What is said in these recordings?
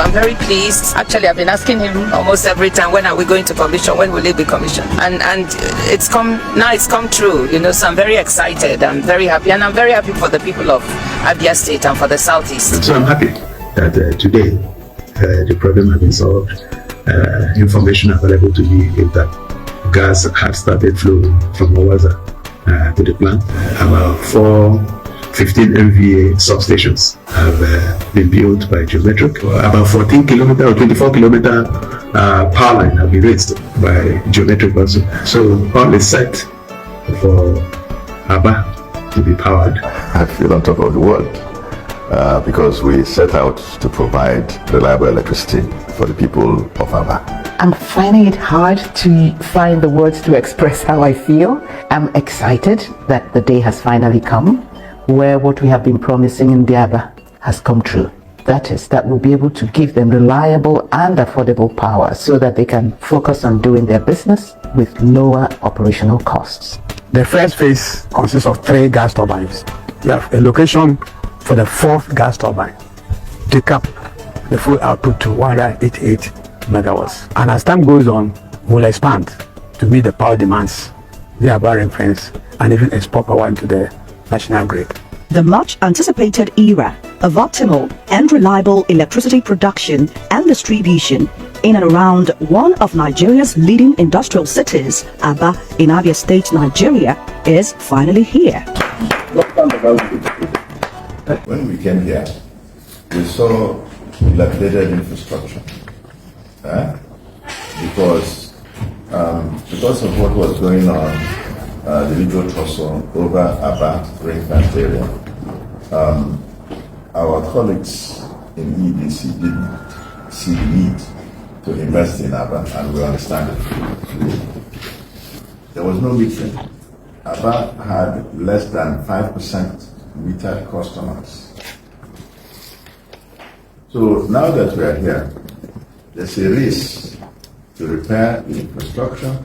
I'm very pleased. Actually, I've been asking him almost every time, when are we going to commission? When will it be commissioned? And it's come true, so I'm very excited. I'm very happy. And I'm very happy for the people of Abia State and for the Southeast. So I'm happy that today the problem has been solved. Information available to me is that gas has started flowing from Owaza to the plant. About 15 MVA substations have been built by Geometric. About 14 kilometer or 24 kilometer power line have been raised by Geometric also. So all is set for Abia to be powered. I feel on top of the world because we set out to provide reliable electricity for the people of Abia. I'm finding it hard to find the words to express how I feel. I'm excited that the day has finally come where what we have been promising in Abia has come true. That is, that we'll be able to give them reliable and affordable power so that they can focus on doing their business with lower operational costs. The first phase consists of 3 gas turbines. You have a location for the 4th gas turbine, take up the full output to 188 megawatts. And as time goes on, we'll expand to meet the power demands, the Abia reference, and even export power into the national grid. The much anticipated era of optimal and reliable electricity production and distribution in and around one of Nigeria's leading industrial cities, Abia in Abia State, Nigeria, is finally here. When we came here, we saw dilapidated infrastructure because of what was going on, the Libro Trosso over Abia ring-fenced area. Our colleagues in EDC didn't see the need to invest in Abia, and we understand it. There was no metering. Abia had less than 5% metered customers. So now that we are here, there's a race to repair the infrastructure,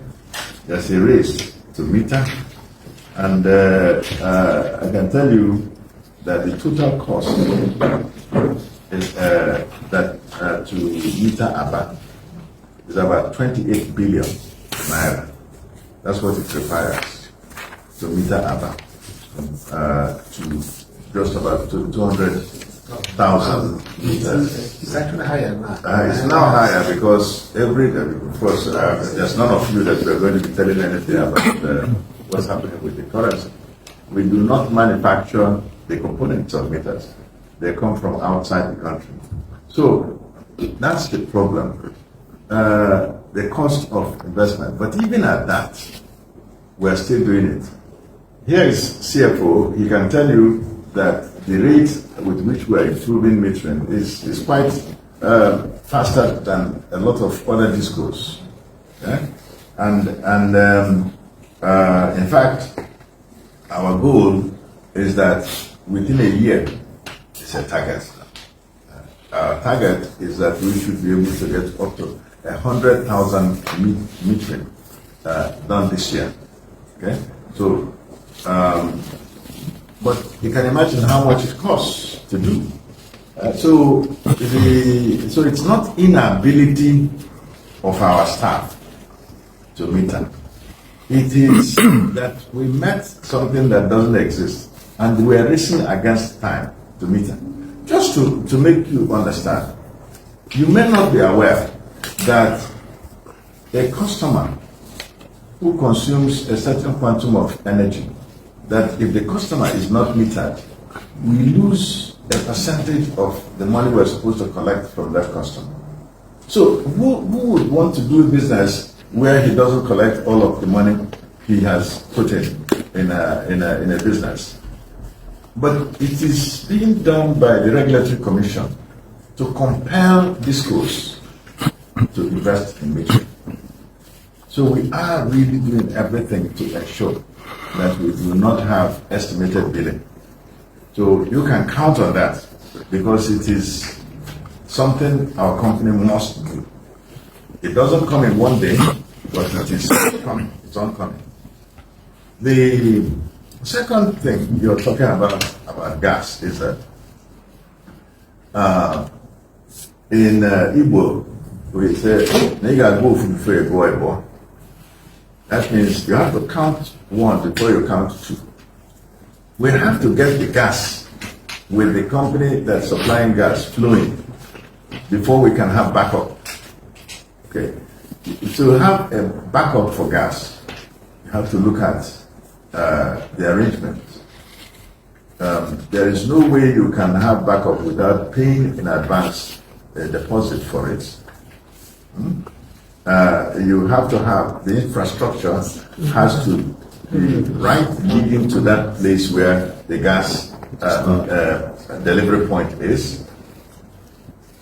there's a race to meter, and I can tell you that the total cost is to meter Abia is about 28 billion naira. That's what it requires to meter Abia to just about 200,000 meters. It's actually higher now. It's now higher because there's none of you that we're going to be telling anything about what's happening with the currency. We do not manufacture the components of meters. They come from outside the country. So that's the problem. The cost of investment. But even at that, we're still doing it. Here is CFO. He can tell you that the rate with which we are improving metering is quite faster than a lot of other discos. Yeah? And in fact, our goal is that within a year, it's a target. Our target is that we should be able to get up to 100,000 metering done this year. Okay, so but you can imagine how much it costs to do. So it's not inability of our staff to meter. It is that we met something that doesn't exist, and we are racing against time to meter. Just to make you understand, you may not be aware that a customer who consumes a certain quantum of energy, that if the customer is not metered, we lose a percentage of the money we're supposed to collect from that customer. So who would want to do business where he doesn't collect all of the money he has put in a business? But it is being done by the Regulatory Commission to compel discos to invest in metering. So we are really doing everything to ensure that we do not have estimated billing. So you can count on that because it is something our company must do. It doesn't come in one day, but it is coming. It's oncoming. The second thing you're talking about gas is that in Igbo, we say, "Nigga go before you go ebo." That means you have to count one before you count two. We have to get the gas with the company that's supplying gas flowing before we can have backup. Okay. To have a backup for gas, you have to look at the arrangement. There is no way you can have backup without paying in advance a deposit for it. You have to have the infrastructure has to be right leading to that place where the gas delivery point is.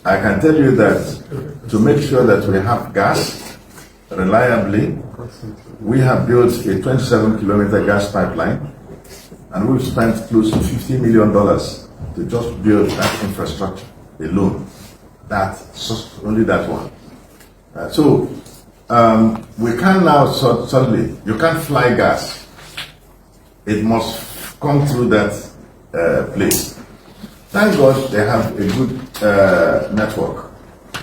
I can tell you that to make sure that we have gas reliably, we have built a 27-kilometer gas pipeline, and we've spent close to $50 million to just build that infrastructure alone. Only that one. We can now suddenly, you can't fly gas. It must come through that place. Thank God they have a good network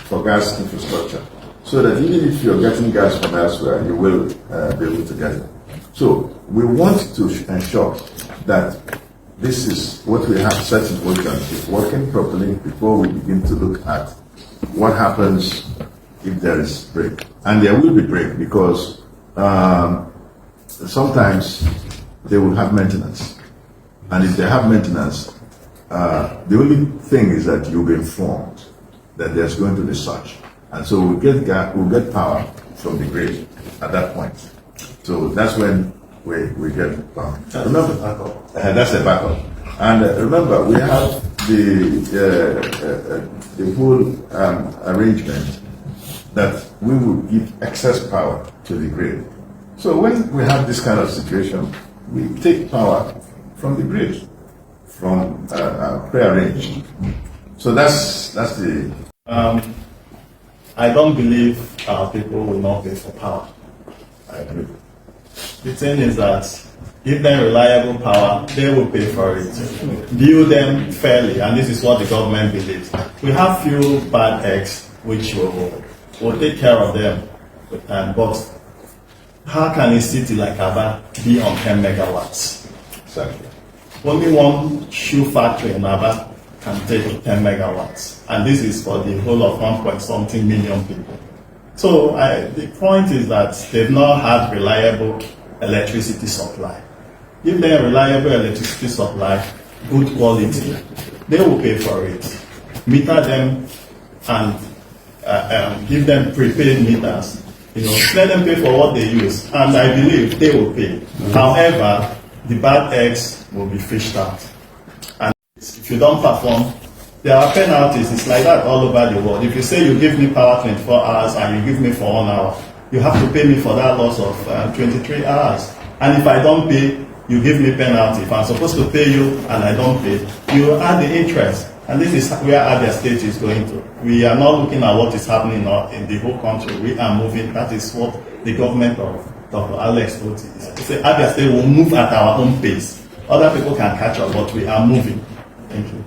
for gas infrastructure, so that even if you're getting gas from elsewhere, you will be able to get it. So we want to ensure that this is what we have set in motion is working properly before we begin to look at what happens if there is break. And there will be break because sometimes they will have maintenance. And if they have maintenance, the only thing is that you'll be informed that there's going to be such. And so we'll get power from the grid at that point. So that's when we get power. Remember, that's a backup. And remember, we have the whole arrangement that we will give excess power to the grid. So when we have this kind of situation, we take power from the grid, from prearranged. So that's the. I don't believe our people will not pay for power. I agree. The thing is that give them reliable power, they will pay for it. Build them fairly, and this is what the government believes. We have few bad eggs which will take care of them with time, but how can a city like Abia be on 10 megawatts? Exactly. Only one shoe factory in Abia can take 10 megawatts, and this is for the whole of 1.something million people. So the point is that they've not had reliable electricity supply. Give them reliable electricity supply, good quality, they will pay for it. Meter them and give them prepaid meters. Let them pay for what they use, and I believe they will pay. However, the bad eggs will be fished out. And if you don't perform, there are penalties. It's like that all over the world. If you say you give me power 24 hours and you give me for 1 hour, you have to pay me for that loss of 23 hours. And if I don't pay, you give me penalty. If I'm supposed to pay you and I don't pay, you add the interest. And this is where Abia State is going to. We are not looking at what is happening in the whole country. We are moving. That is what the government of Dr. Alex Otti is. He said Abia State will move at our own pace. Other people can catch up, but we are moving. Thank you.